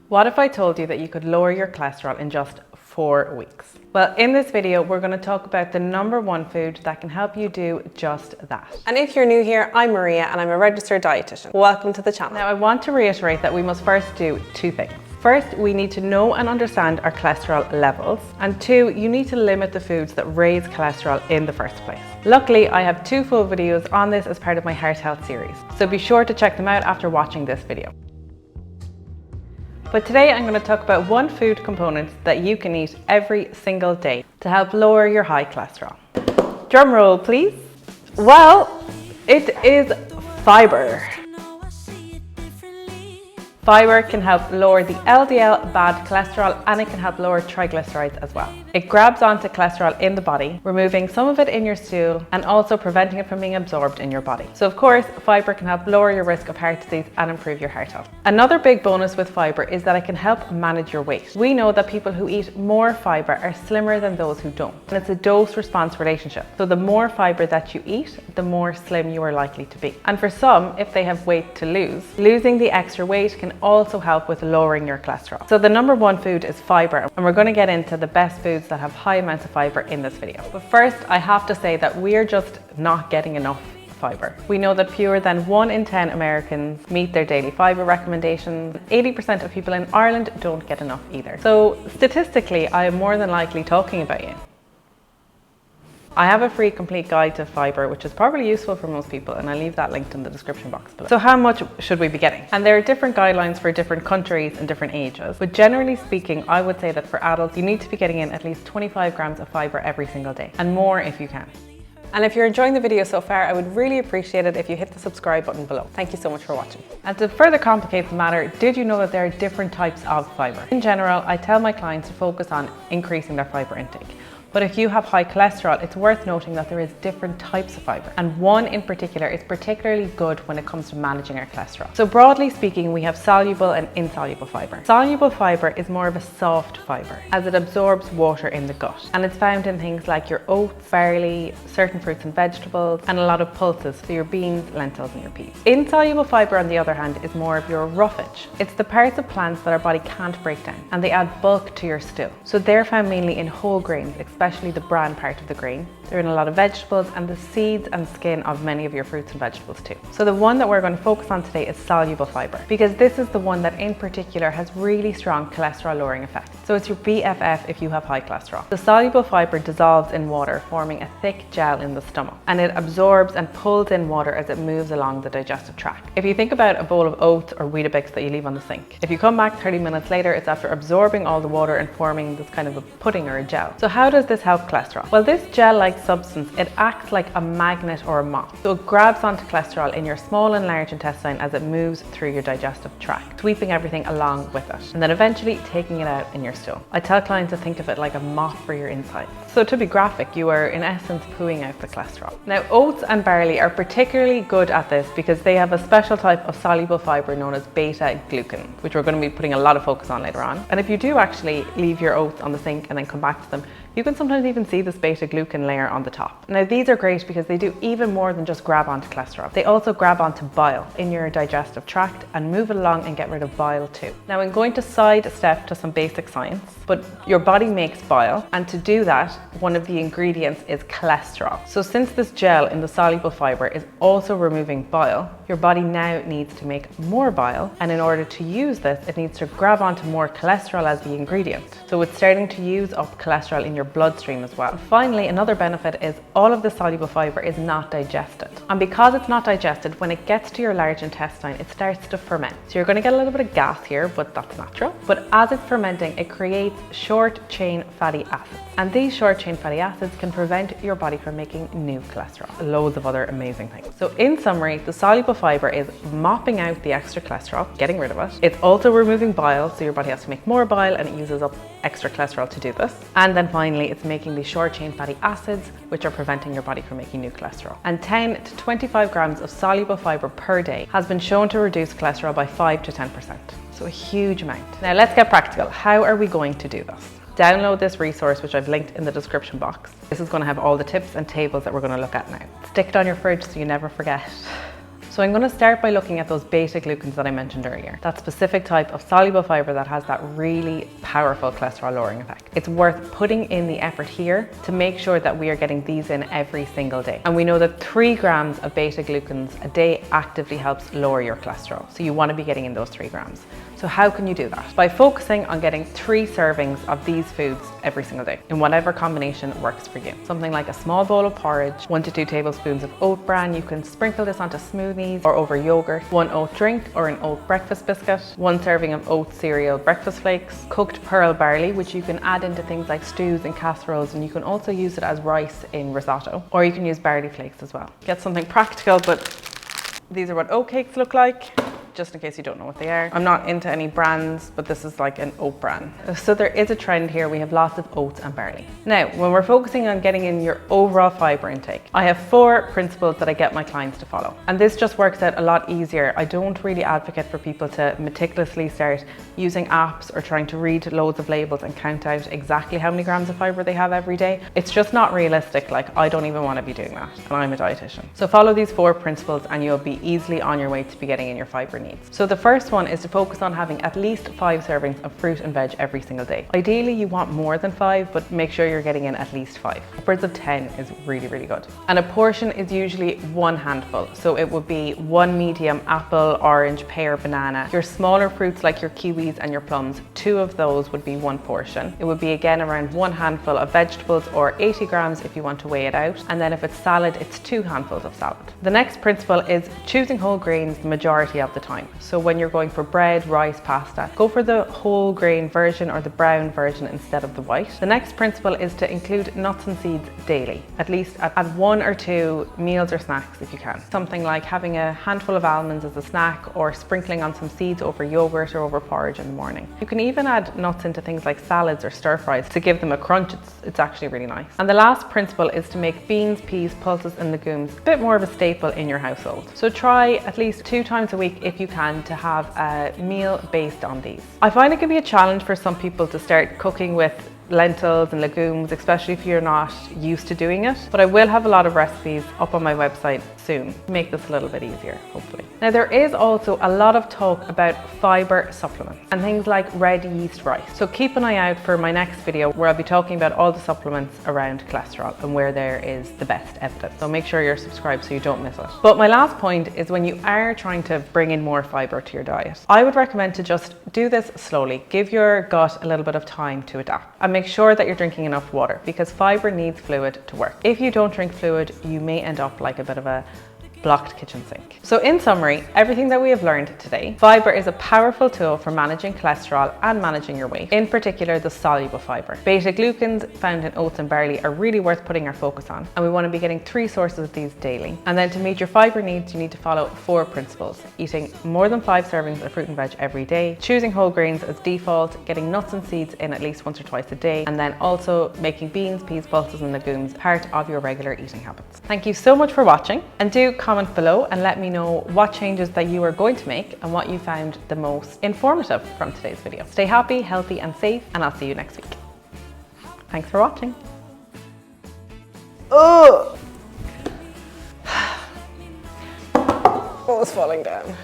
What if I told you that you could lower your cholesterol in just 4 weeks? Well, in this video, we're going to talk about the #1 food that can help you do just that. And if you're new here, I'm Maria and I'm a registered dietitian. Welcome to the channel. Now, I want to reiterate that we must first do 2 things. First, we need to know and understand our cholesterol levels. And 2, you need to limit the foods that raise cholesterol in the first place. Luckily, I have 2 full videos on this as part of my Heart Health series. So be sure to check them out after watching this video. But today I'm going to talk about 1 food component that you can eat every single day to help lower your high cholesterol. Drum roll, please. Well, it is fiber. Fiber can help lower the LDL bad cholesterol, and it can help lower triglycerides as well. It grabs onto cholesterol in the body, removing some of it in your stool and also preventing it from being absorbed in your body. So of course, fiber can help lower your risk of heart disease and improve your heart health. Another big bonus with fiber is that it can help manage your weight. We know that people who eat more fiber are slimmer than those who don't. And it's a dose-response relationship. So the more fiber that you eat, the more slim you are likely to be. And for some, if they have weight to lose, losing the extra weight can also help with lowering your cholesterol. So the #1 food is fiber, and we're going to get into the best foods that have high amounts of fiber in this video. But first, I have to say that we're just not getting enough fiber. We know that fewer than 1 in 10 Americans meet their daily fiber recommendations. 80% of people in Ireland don't get enough either. So statistically, I am more than likely talking about you. I have a free complete guide to fiber, which is probably useful for most people, and I'll leave that linked in the description box below. So how much should we be getting? And there are different guidelines for different countries and different ages, but generally speaking, I would say that for adults, you need to be getting in at least 25 grams of fiber every single day, and more if you can. And if you're enjoying the video so far, I would really appreciate it if you hit the subscribe button below. Thank you so much for watching. And to further complicate the matter, did you know that there are different types of fiber? In general, I tell my clients to focus on increasing their fiber intake. But if you have high cholesterol, it's worth noting that there is different types of fiber. And one in particular is particularly good when it comes to managing our cholesterol. So broadly speaking, we have soluble and insoluble fiber. Soluble fiber is more of a soft fiber as it absorbs water in the gut. And it's found in things like your oats, barley, certain fruits and vegetables, and a lot of pulses, so your beans, lentils and your peas. Insoluble fiber, on the other hand, is more of your roughage. It's the parts of plants that our body can't break down, and they add bulk to your stool. So they're found mainly in whole grains, especially the bran part of the grain. They're in a lot of vegetables and the seeds and skin of many of your fruits and vegetables too. So the one that we're going to focus on today is soluble fiber, because this is the one that in particular has really strong cholesterol lowering effects. So it's your BFF if you have high cholesterol. The soluble fiber dissolves in water, forming a thick gel in the stomach, and it absorbs and pulls in water as it moves along the digestive tract. If you think about a bowl of oats or Weetabix that you leave on the sink, if you come back 30 minutes later, it's after absorbing all the water and forming this kind of a pudding or a gel. So how does this help cholesterol? Well, this gel-like substance, it acts like a magnet or a moth. So it grabs onto cholesterol in your small and large intestine as it moves through your digestive tract, sweeping everything along with it, and then eventually taking it out in your stool. I tell clients to think of it like a moth for your insides. So to be graphic, you are in essence pooing out the cholesterol. Now, oats and barley are particularly good at this because they have a special type of soluble fiber known as beta-glucan, which we're going to be putting a lot of focus on later on. And if you do actually leave your oats on the sink and then come back to them, you can sometimes even see this beta-glucan layer on the top. Now, these are great because they do even more than just grab onto cholesterol. They also grab onto bile in your digestive tract and move it along and get rid of bile too. Now, I'm going to sidestep to some basic science, but your body makes bile, and to do that, one of the ingredients is cholesterol. So since this gel in the soluble fiber is also removing bile, your body now needs to make more bile, and in order to use this, it needs to grab onto more cholesterol as the ingredient. So it's starting to use up cholesterol in your bloodstream as well. Finally, another benefit is all of the soluble fiber is not digested. And because it's not digested, when it gets to your large intestine, it starts to ferment. So you're going to get a little bit of gas here, but that's natural. But as it's fermenting, it creates short chain fatty acids. And these short chain fatty acids can prevent your body from making new cholesterol. Loads of other amazing things. So in summary, the soluble fiber is mopping out the extra cholesterol, getting rid of it. It's also removing bile, so your body has to make more bile and it uses up extra cholesterol to do this. And then finally, it's making the short chain fatty acids, which are preventing your body from making new cholesterol. And 10 to 25 grams of soluble fiber per day has been shown to reduce cholesterol by 5 to 10%. So a huge amount. Now let's get practical. How are we going to do this? Download this resource, which I've linked in the description box. This is going to have all the tips and tables that we're going to look at now. Stick it on your fridge so you never forget. So I'm going to start by looking at those beta-glucans that I mentioned earlier, that specific type of soluble fibre that has that really powerful cholesterol lowering effect. It's worth putting in the effort here to make sure that we are getting these in every single day. And we know that 3 grams of beta-glucans a day actively helps lower your cholesterol. So you want to be getting in those 3 grams. So how can you do that? By focusing on getting 3 servings of these foods every single day in whatever combination works for you. Something like a small bowl of porridge, 1 to 2 tablespoons of oat bran. You can sprinkle this onto smoothies or over yogurt, 1 oat drink or an oat breakfast biscuit, 1 serving of oat cereal breakfast flakes, cooked pearl barley, which you can add into things like stews and casseroles, and you can also use it as rice in risotto, or you can use barley flakes as well. Get something practical, but these are what oat cakes look like, just in case you don't know what they are. I'm not into any brands, but this is like an oat bran. So there is a trend here. We have lots of oats and barley. Now, when we're focusing on getting in your overall fibre intake, I have 4 principles that I get my clients to follow. And this just works out a lot easier. I don't really advocate for people to meticulously start using apps or trying to read loads of labels and count out exactly how many grams of fibre they have every day. It's just not realistic. Like, I don't even want to be doing that, and I'm a dietitian. So follow these 4 principles and you'll be easily on your way to be getting in your fibre needs. So the first one is to focus on having at least 5 servings of fruit and veg every single day. Ideally, you want more than 5, but make sure you're getting in at least 5. Upwards of 10 is really, really good. And a portion is usually 1 handful. So it would be 1 medium apple, orange, pear, banana. Your smaller fruits like your kiwis and your plums, 2 of those would be 1 portion. It would be again around 1 handful of vegetables, or 80 grams if you want to weigh it out. And then if it's salad, it's 2 handfuls of salad. The next principle is choosing whole grains the majority of the time. So when you're going for bread, rice, pasta, go for the whole grain version or the brown version instead of the white. The next principle is to include nuts and seeds daily, at least at 1 or 2 meals or snacks if you can. Something like having a handful of almonds as a snack, or sprinkling on some seeds over yogurt or over porridge in the morning. You can even add nuts into things like salads or stir fries to give them a crunch. It's actually really nice. And the last principle is to make beans, peas, pulses and legumes a bit more of a staple in your household. So try at least 2 times a week if you can to have a meal based on these. I find it can be a challenge for some people to start cooking with lentils and legumes, especially if you're not used to doing it. But I will have a lot of recipes up on my website soon to make this a little bit easier, hopefully. Now, there is also a lot of talk about fibre supplements and things like red yeast rice. So keep an eye out for my next video where I'll be talking about all the supplements around cholesterol and where there is the best evidence. So make sure you're subscribed so you don't miss it. But my last point is, when you are trying to bring in more fibre to your diet, I would recommend to just do this slowly. Give your gut a little bit of time to adapt. And make sure that you're drinking enough water, because fibre needs fluid to work. If you don't drink fluid, you may end up like a bit of a blocked kitchen sink. So in summary, everything that we have learned today, fibre is a powerful tool for managing cholesterol and managing your weight, in particular the soluble fibre. Beta-glucans found in oats and barley are really worth putting our focus on, and we want to be getting 3 sources of these daily. And then to meet your fibre needs, you need to follow 4 principles: eating more than 5 servings of fruit and veg every day, choosing whole grains as default, getting nuts and seeds in at least once or twice a day, and then also making beans, peas, pulses and legumes part of your regular eating habits. Thank you so much for watching, and do comment below and let me know what changes that you are going to make and what you found the most informative from today's video. Stay happy, healthy and safe, and I'll see you next week. Thanks for watching. Oh, it's falling down.